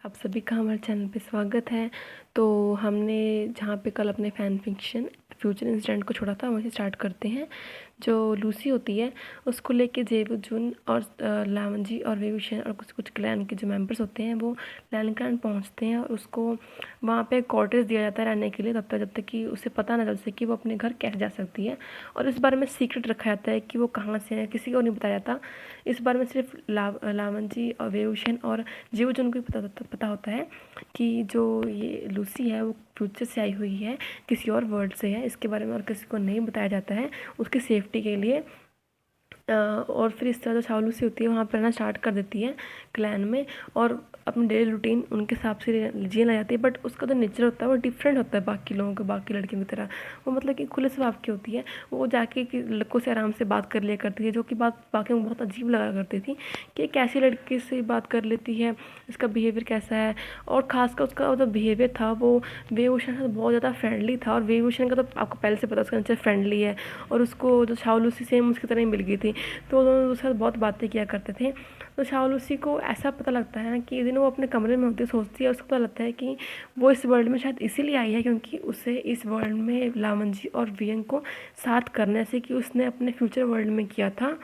आप सभी का हमारे चैनल पे स्वागत है। तो हमने जहाँ पे कल अपने फैन फिक्शन फ्यूचर इंसिडेंट को छोड़ा था वहीं से स्टार्ट करते हैं। जो लूसी होती है उसको लेके जेबुजुन और लावंजी और वेवुशन और कुछ कुछ क्लैन के जो मेंबर्स होते हैं वो लैनक्लैन पहुँचते हैं और उसको वहाँ पे क्वार्टर्स दिया जाता है रहने के लिए, तब तक जब तक कि उसे पता ना चल सके कि वो अपने घर कैसे जा सकती है। और इस बारे में सीक्रेट रखा जाता है कि वो कहाँ से है, किसी को नहीं बताया जाता। इस बारे में सिर्फ लावंजी और वेवुशन और जेबुजुन को ही पता होता है कि जो ये लूसी है वो फ्यूचर से आई हुई है, किसी और वर्ल्ड से है। इसके बारे में और किसी को नहीं बताया जाता है उसकी सेफ्टी के लिए। और फिर इस तरह जो शाओलूसी होती है वहाँ पर रहना स्टार्ट कर देती है क्लैन में, और अपनी डेली रूटीन उनके हिसाब से जीने लग जाती है। बट उसका जो नेचर होता है वो डिफरेंट होता है बाकी लोगों के, बाकी लड़कियों की तरह। वो मतलब कि खुले स्वभाव की होती है। वो जाके कि लड़कों से आराम से बात कर लिया करती है, जो कि बात बाकी में बहुत अजीब लगा करती थी कि एक ऐसी लड़की से बात कर लेती है, इसका बिहेवियर कैसा है। और खासकर उसका जो बिहेवियर था वो वेवुशन से बहुत ज़्यादा फ्रेंडली था। और वेवुशन का तो आपको पहले से पता उसका नेचर फ्रेंडली है, और उसको जो शाओलूसी सेम उसकी तरह ही मिल गई थी, तो वो दोनों उसके साथ बहुत बातें किया करते थे। तो शाओलूसी को ऐसा पता लगता है ना कि एक दिन वो अपने कमरे में होती है, सोचती है, उसको पता लगता है कि वो इस वर्ल्ड में शायद इसीलिए आई है क्योंकि उसे इस वर्ल्ड में लावंजी और वियंग को साथ करने से कि उसने अपने फ्यूचर वर्ल्ड में किया था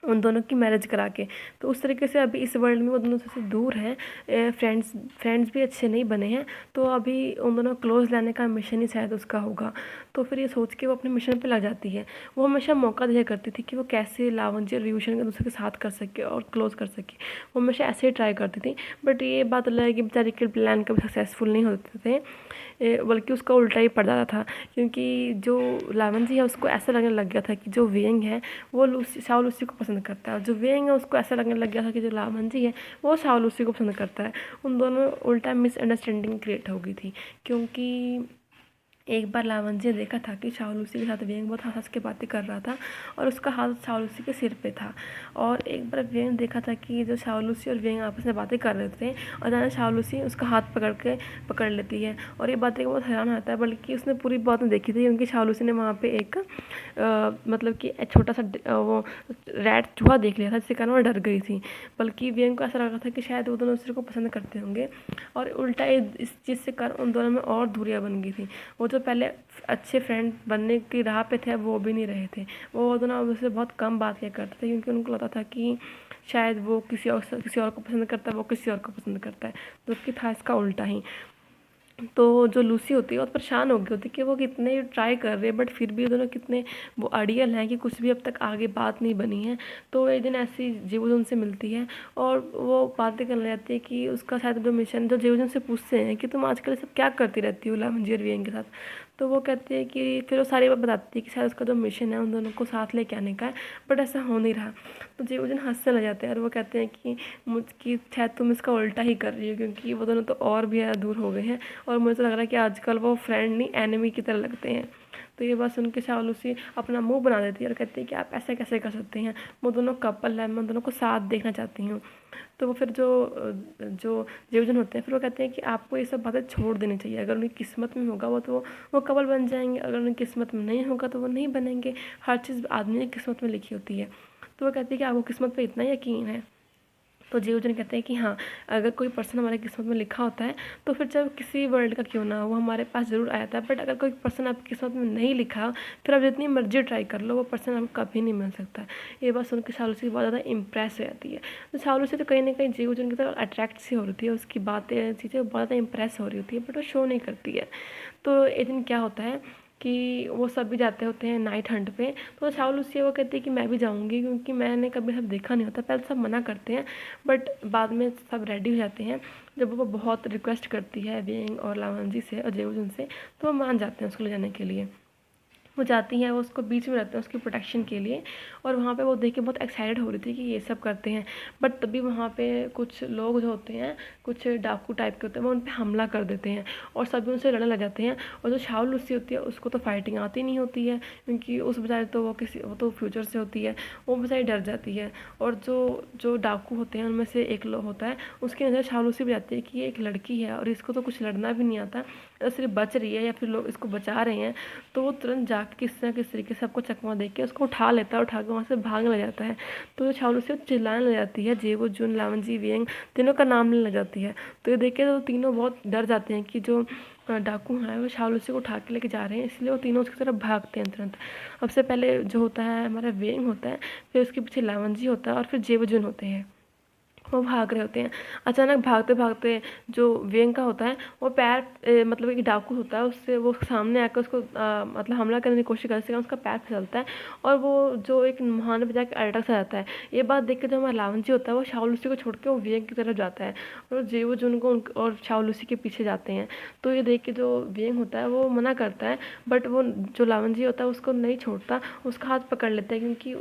उन दोनों की मैरिज करा के। तो उस तरीके से अभी इस वर्ल्ड में वो दोनों से दूर हैं, फ्रेंड्स भी अच्छे नहीं बने हैं। तो अभी उन दोनों क्लोज लाने का मिशन ही शायद उसका होगा। तो फिर ये सोच के वो अपने मिशन पे लग जाती है। वो हमेशा मौका दिया करती थी कि वो कैसे लावंजी और रियूशन को दूसरे के साथ कर सके और क्लोज कर सके। वो हमेशा ऐसे ही ट्राई करती थी। बट ये बात अलग है कि बेचारी के प्लान कभी सक्सेसफुल नहीं होते थे, बल्कि उसका उल्टा ही पड़ जाता था। क्योंकि जो लावंजी है उसको ऐसा लगने लग गया था कि जो वियंग है वो शाओलूसी को पसंद करता है, और जो वियंग है उसको ऐसा लगने लग गया था कि जो लावंजी है वो शाओलूसी को पसंद करता है। उन दोनों उल्टा मिसअंडरस्टैंडिंग क्रिएट हो गई थी। क्योंकि एक बार लावंजी ने देखा था कि शाओलूसी के साथ वियंग बहुत हंस के बातें कर रहा था, और उसका हाथ शाओलूसी के सिर पे था। और एक बार वियंग ने देखा था कि जो शाओलूसी और वियंग आपस में बातें कर रहे थे, और जाने शाओलूसी उसका हाथ पकड़ लेती है। और ये बातें बहुत हैरान होता है, बल्कि उसने पूरी बात नहीं देखी थी क्योंकि शाओलूसी ने वहाँ पे एक मतलब कि छोटा सा वो रैट चूहा देख लिया था, जिसके कारण वो डर गई थी। बल्कि वियंग को ऐसा लगा था कि शायद वो दोनों दूसरे को पसंद करते होंगे, और उल्टा इस चीज़ से कारण उन दोनों में और दूरियाँ बन गई थी। वो जो पहले अच्छे फ्रेंड बनने की राह पे थे वो भी नहीं रहे थे। वो दोनों उससे बहुत कम बात किया करते थे क्योंकि उनको लगता था कि शायद वो किसी और को पसंद करता है, वो किसी और को पसंद करता है, जबकि था इसका उल्टा ही। तो जो लूसी होती है वो परेशान हो गई होती है कि वो कितने ट्राई कर रहे हैं बट फिर भी दोनों कितने वो अड़ियल हैं कि कुछ भी अब तक आगे बात नहीं बनी है। तो एक दिन ऐसी जेबुजुन से मिलती है और वो बातें करने जाती है कि उसका शायद जो मिशन, जो जेबुजुन से पूछते हैं कि तुम आजकल सब क्या करती रहती हो लावंजी और वियन के साथ। तो वो कहते हैं कि फिर वो सारी बात बताती है कि शायद उसका जो मिशन है उन दोनों को साथ लेके आने का है, बट ऐसा हो नहीं रहा। तो जेबुजुन हंसने लग जाते हैं और वो कहते हैं कि मुझकी शायद तुम इसका उल्टा ही कर रही हो, क्योंकि वो दोनों तो और भी ज़्यादा दूर हो गए हैं, और मुझे तो लग रहा है कि आजकल वो फ्रेंड नहीं एनिमी की तरह लगते हैं। तो ये बात सुन के शाओलूसी अपना मुंह बना देती है और कहती है कि आप ऐसा कैसे कर सकते हैं, वो दोनों कपल है, मैं दोनों को साथ देखना चाहती हूँ। तो वो फिर जो जो जेवजन होते हैं फिर वो कहते हैं कि आपको ये सब बातें छोड़ देनी चाहिए। अगर उनकी किस्मत में होगा वो वो कपल बन जाएंगे, अगर उनकी किस्मत में नहीं होगा तो वो नहीं बनेंगे। हर चीज़ आदमी की किस्मत में लिखी होती है। तो वो कहती है कि आपको किस्मत पर इतना यकीन है। तो जीवजन कहते हैं कि हाँ, अगर कोई पर्सन हमारी किस्मत में लिखा होता है तो फिर चाहे किसी वर्ल्ड का क्यों ना हो वो हमारे पास ज़रूर आया था। बट अगर कोई पर्सन आपकी किस्मत में नहीं लिखा, फिर आप जितनी मर्जी ट्राई कर लो वो पर्सन आपको कभी नहीं मिल सकता। ये बात सुन के शाओलूसी बहुत ज़्यादा इंप्रेस हो जाती है। तो शाओलूसी तो कहीं ना कहीं जीवजन की तरफ अट्रैक्ट सी हो रही है, उसकी बातें चीज़ें बहुत ज़्यादा इंप्रेस हो रही होती है, बट वो शो नहीं करती है। तो एक दिन क्या होता है कि वो सब भी जाते होते हैं नाइट हंट पे। तो शाओलूसी वो कहती है कि मैं भी जाऊंगी क्योंकि मैंने कभी सब देखा नहीं होता। पहले सब मना करते हैं बट बाद में सब रेडी हो जाते हैं। जब वो बहुत रिक्वेस्ट करती है वियंग और लावंजी से और जेवुजुन से, तो वो मान जाते हैं उसको ले जाने के लिए। वो जाती हैं, वो उसको बीच में रहते हैं उसकी प्रोटेक्शन के लिए। और वहाँ पे वो देख के बहुत एक्साइटेड हो रही थी कि ये सब करते हैं। बट तभी वहाँ पे कुछ लोग जो होते हैं, कुछ डाकू टाइप के होते हैं, वो उन पर हमला कर देते हैं और सभी उनसे लड़ने लग जाते हैं। और जो शाओलूसी होती है उसको तो फाइटिंग आती नहीं होती है क्योंकि उस बेचारे तो वो तो फ्यूचर से होती है, वो बेचारी डर जाती है। और जो जो डाकू होते हैं उनमें से एक लोग होता है, उसकी नज़र शाओलूसी भी जाती है कि ये एक लड़की है और इसको तो कुछ लड़ना भी नहीं आता, सिर्फ बच रही है या फिर लोग इसको बचा रहे हैं। तो वो तुरंत जाके किस ना किस तरीके से सबको चकमा दे के उसको उठा लेता है, उठा के वहाँ से भागने लग जाता है। तो शाओलूसी चिल्लाने लग जाती है, जेबू जुन लावंजी वियेंग तीनों का नाम लेने लग जाती है। तो ये देख के तो तीनों बहुत डर जाते हैं कि जो डाकू हैं वो शाओलूसी को उठा के लेके जा रहे हैं, इसलिए वो तीनों उसकी तरफ भागते हैं तुरंत। सबसे पहले जो होता है हमारा वियेंग होता है, फिर उसके पीछे लावंजी होता है और फिर जेबू जुन होते हैं। वो भाग रहे होते हैं। अचानक भागते भागते जो वियेंग का होता है वो पैर मतलब एक डाकू होता है, उससे वो सामने आकर उसको मतलब हमला करने की कोशिश करते हैं, उसका पैर फिसलता है और वो जो एक मुहाने पे जाकर अटक सा जाता है। ये बात देख के जो हमारा लावंजी होता है वो शाओलूसी को छोड़ के वो वियेंग की तरफ जाता है और जेवो जुन को और शाओलूसी के पीछे जाते हैं। तो ये देख के जो वियेंग होता है वो मना करता है, बट वो जो लावंजी होता है उसको नहीं छोड़ता, उसका हाथ पकड़ लेता है क्योंकि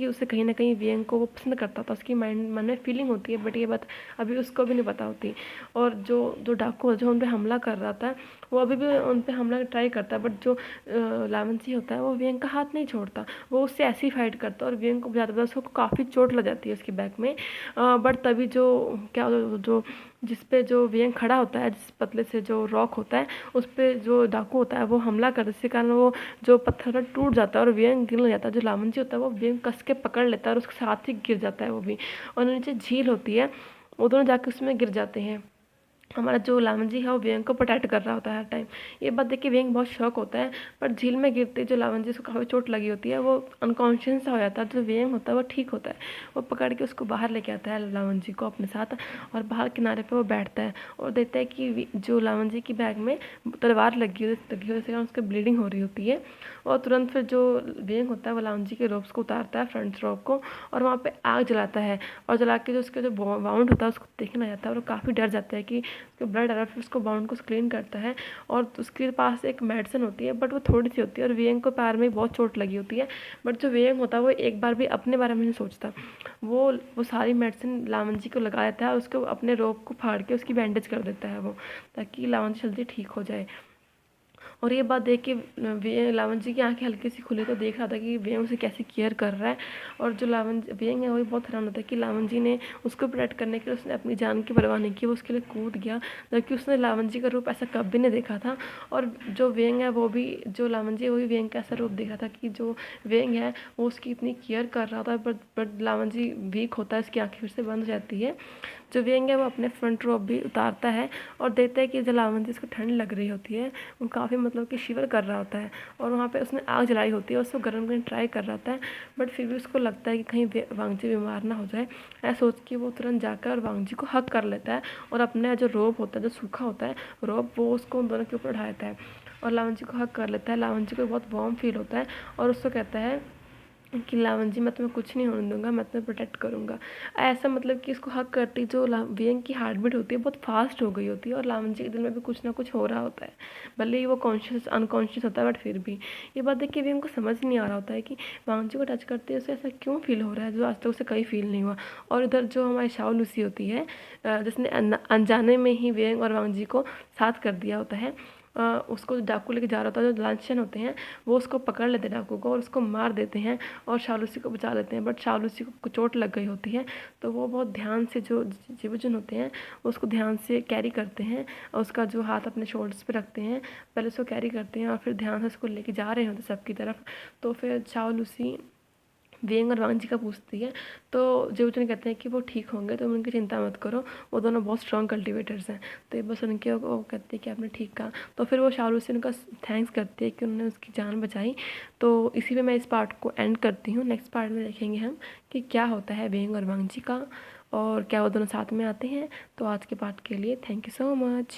उसे कहीं ना कहीं वियेंग को वो पसंद करता था, उसकी मन में फीलिंग होती है, बट ये बात अभी उसको भी नहीं पता होती। और जो जो डाकू जो उन पे हमला कर रहा था वो अभी भी उन पे हमला ट्राई करता है, बट जो लावंसी होता है वो वियेंग का हाथ नहीं छोड़ता, वो उससे ऐसे ही फाइट करता है और वियेंग को बजाता है, उसको काफ़ी चोट लग जाती है उसके बैक में। बट तभी जो क्या जो जिस पे जो वियेंग खड़ा होता है, जिस पतले से जो रॉक होता है उस पे जो डाकू होता है वो हमला कर, जिसके कारण वो जो पत्थर टूट जाता है और वियेंग गिर जाता है। जो लावंसी होता है वो वियेंग कस के पकड़ लेता है और उसके साथ ही गिर जाता है वो भी। और नीचे झील होती है, वो दोनों जाके उसमें गिर जाते हैं। हमारा जो लावंजी है वो वियेंग को प्रोटेक्ट कर रहा होता है हर टाइम। ये बात देख के वियेंग बहुत शौक होता है, पर झील में गिरते जो लावंजी उसको काफ़ी चोट लगी होती है, वो अनकॉन्शियस सा हो जाता है। जो वियेंग होता है वो ठीक होता है, वो पकड़ के उसको बाहर लेके आता है लावंजी को अपने साथ, और बाहर किनारे पर वो बैठता है और देखता है कि जो लावंजी की बैग में तलवार लगी हुई है, उसकी ब्लीडिंग हो रही होती है। और तुरंत फिर जो वियेंग होता है वो लावंजी के रोप्स को उतारता है, फ्रंट रोप को, और वहाँ पे आग जलाता है। और जला के जो उसके जो वाउंड होता है उसको देखने आ जाता है और वो काफ़ी डर जाता है कि उसको ब्लड आ रहा है। फिर उसको बाउंड को क्लीन करता है और उसके पास एक मेडिसिन होती है, बट वो थोड़ी सी होती है और वियेंग को पैर में बहुत चोट लगी होती है। बट जो वियेंग होता है वो एक बार भी अपने बारे में नहीं सोचता, वो सारी मेडिसिन लावंजी को लगा देता है और उसको अपने रोप को फाड़ के उसकी बैंडेज कर देता है वो, ताकि लावंजी जल्दी ठीक हो जाए। और ये बात देख के लावंजी की आंखें हल्की सी खुली, तो देख रहा था कि वियेंग उसे कैसे केयर कर रहा है। और जो वियेंग है वो भी बहुत हैरान होता है कि लावंजी ने उसको प्रोटेक्ट करने के लिए उसने अपनी जान की परवाह नहीं की, वो उसके लिए कूद गया, जबकि उसने लावंजी का रूप ऐसा कभी नहीं देखा था। और जो वियेंग है वो भी, जो लावंजी है वो भी वियेंग का ऐसा रूप देखा था कि जो वियेंग है वो उसकी इतनी केयर कर रहा था, बट लावंजी वीक होता है, उसकी आंखें फिर से बंद हो जाती है। जो वियेंग है वो अपने फ्रंट रोब भी उतारता है और देखता है कि जो लावंजी उसको ठंड लग रही होती है, वो काफ़ी मतलब कि शिवर कर रहा होता है, और वहाँ पे उसने आग जलाई होती है, उसको गर्म करने ट्राई कर रहा होता है, बट फिर भी उसको लगता है कि कहीं वांगजी बीमार ना हो जाए। ऐसा सोच के वो तुरंत जाकर और वांगजी को हक कर लेता है और अपना जो रोब होता है, जो सूखा होता है रोब, वो उसको उन दोनों के ऊपर उठा देता है और लावंजी को हक कर लेता है। लावंजी को बहुत वार्म फील होता है और उसको कहता है कि लावंजी मैं तुम्हें कुछ नहीं होने दूंगा, मैं तुम्हें प्रोटेक्ट करूंगा। ऐसा मतलब कि इसको हक करती जो वियेंग की हार्ट बीट होती है बहुत फास्ट हो गई होती है और लावंजी के दिल में भी कुछ ना कुछ हो रहा होता है, भले ही वो कॉन्शियस अनकॉन्शियस होता है, बट फिर भी ये बात देख के वियेंग को समझ नहीं आ रहा होता है कि वांगजी को टच करते उसे ऐसा क्यों फील हो रहा है जो आज तक उसे कहीं फील नहीं हुआ। और इधर जो हमारी शाओलूसी होती है, जिसने अनजाने में ही वियेंग और वांगजी को साथ कर दिया होता है, उसको डाकू लेके जा रहा होता है, जो लांछन होते हैं वो उसको पकड़ लेते हैं डाकू को और उसको मार देते हैं और शाओलूसी को बचा लेते हैं। बट शाओलूसी को चोट लग गई होती है, तो वो बहुत ध्यान से जो जीवजन होते हैं उसको ध्यान से कैरी करते हैं और उसका जो हाथ अपने शोल्डर्स पे रखते हैं, पहले उसको कैरी करते हैं और फिर ध्यान से उसको लेके जा रहे होते हैं सबकी तरफ। तो फिर शाओलूसी वियेंग और वांगजी का पूछती है, तो जीवजन कहते हैं कि वो ठीक होंगे, तो उनकी चिंता मत करो, वो दोनों बहुत स्ट्रॉन्ग कल्टिवेटर्स हैं। तो ये बस उनके वो कहते हैं कि आपने ठीक कहा। तो फिर वो शाओलूसी उनका थैंक्स करती है कि उन्होंने उसकी जान बचाई। तो इसी पे मैं इस पार्ट को एंड करती हूँ। नेक्स्ट पार्ट में देखेंगे हम कि क्या होता है वियेंग और वांगजी का और क्या वो दोनों साथ में आते हैं। तो आज के पार्ट के लिए थैंक यू सो मच।